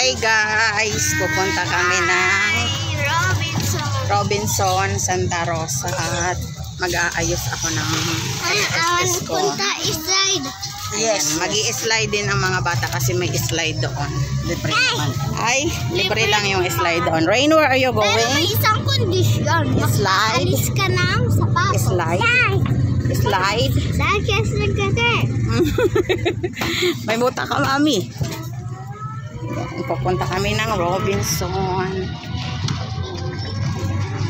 Hi guys! Pupunta kami ng Robinson, Santa Rosa at mag-aayos ako ng SSS ko. Yes, mag-i-slide din ang mga bata kasi may slide doon. Libre naman. Ay, libre lang yung slide doon. Rain, where are you going? Pero may isang kondisyon. Slide? Alis ka ng sapatos. Slide? Slide? Dahil kasi. May buta ka, mami. Pupunta kami ng Robinson.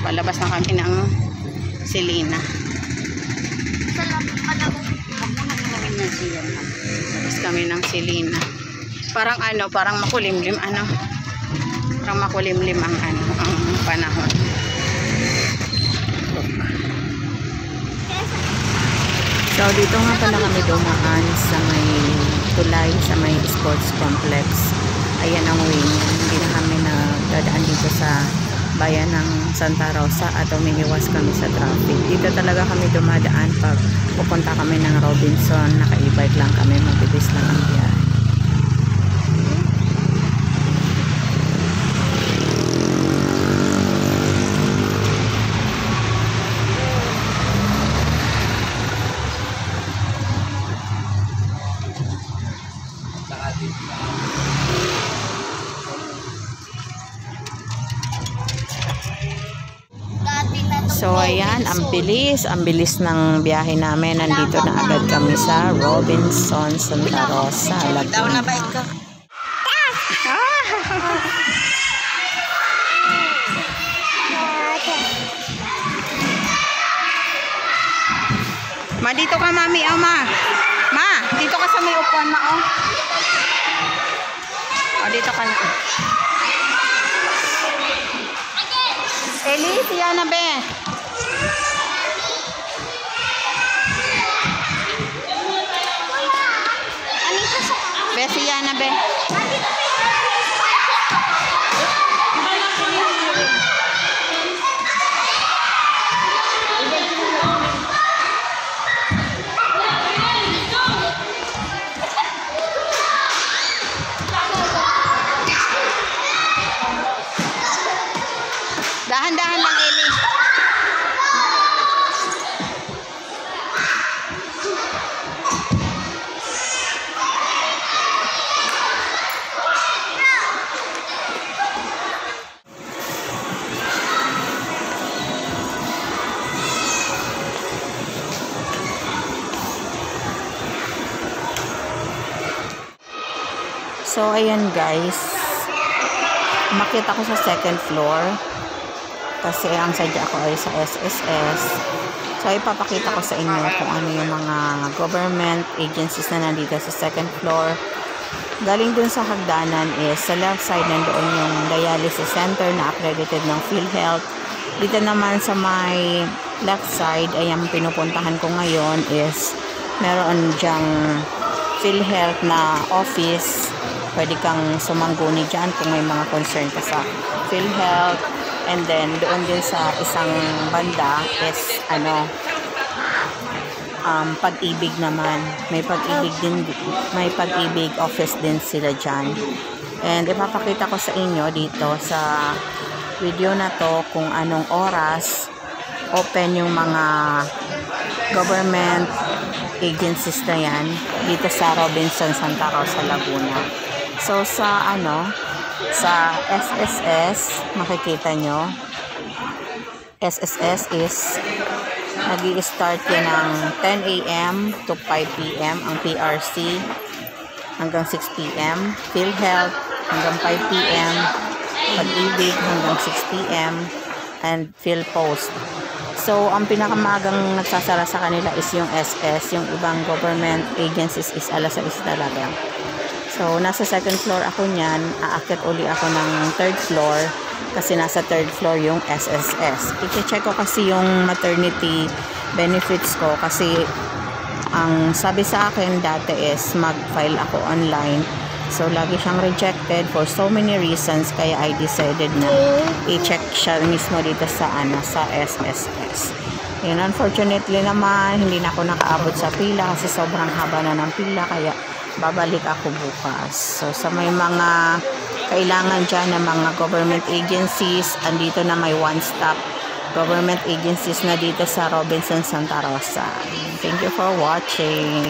Palabas na kami ng Selena. Palabas kami ng Selena. Parang ano, parang makulimlim ano. Parang makulimlim ang ano, ang panahon. So dito nga pala kami dumaan sa may tulay, sa may sports complex. Ayan ang wing. Hindi na kami nagdadaan dito sa bayan ng Santa Rosa at umiiwas kami sa traffic. Dito talaga kami dumadaan pag pupunta kami ng Robinson. Naka-e-bike lang kami, mabilis lang ang biyahe. So ayan, ang bilis ng biyahe namin. Nandito na agad kami sa Robinson, Santa Rosa, Laguna. Ma, dito ka mami, oh ma. Ma, dito ka sa may upuan ma, oh. Oh, dito ka na. Eli, siya na be. Be, siya na be. Dahan-dahan lang, Eli. So, ayan guys. Makita ko sa second floor. Kasi ang sadya ko ay sa SSS. So, ipapakita ko sa inyo kung ano yung mga government agencies na nandito sa second floor. Galing dun sa hagdanan is sa left side nandoon yung dialysis center na accredited ng PhilHealth. Dito naman sa may left side ay ang pinupuntahan ko ngayon is meron dyang PhilHealth na office. Pwede kang sumangguni dyan kung may mga concern ka sa PhilHealth. And then, doon din sa isang banda is, Pag-ibig naman. May Pag-ibig office din sila dyan. And ipapakita ko sa inyo dito sa video na to kung anong oras open yung mga government agencies na yan dito sa Robinson, Santa Rosa, Laguna. So, sa SSS, makikita nyo, SSS is nag-i-start yan ng 10 a.m. to 5 p.m. ang PRC hanggang 6 p.m. PhilHealth hanggang 5 p.m. Pag-ibig hanggang 6 p.m. and PhilPost. So, ang pinakamagang nagsasara sa kanila is yung SS. Yung ibang government agencies is alas 6 talaga. So, nasa second floor ako niyan. Aakyat uli ako ng third floor kasi nasa third floor yung SSS. I-check ko kasi yung maternity benefits ko kasi ang sabi sa akin dati is mag-file ako online. So, lagi siyang rejected for so many reasons kaya I decided na i-check siya mismo dito sa SSS. Yun, unfortunately naman, hindi na ako nakaabot sa pila kasi sobrang haba na ng pila kaya babalik ako bukas. So, sa may mga kailangan dyan ng mga government agencies, andito na may one-stop government agencies na dito sa Robinson Santa Rosa. Thank you for watching.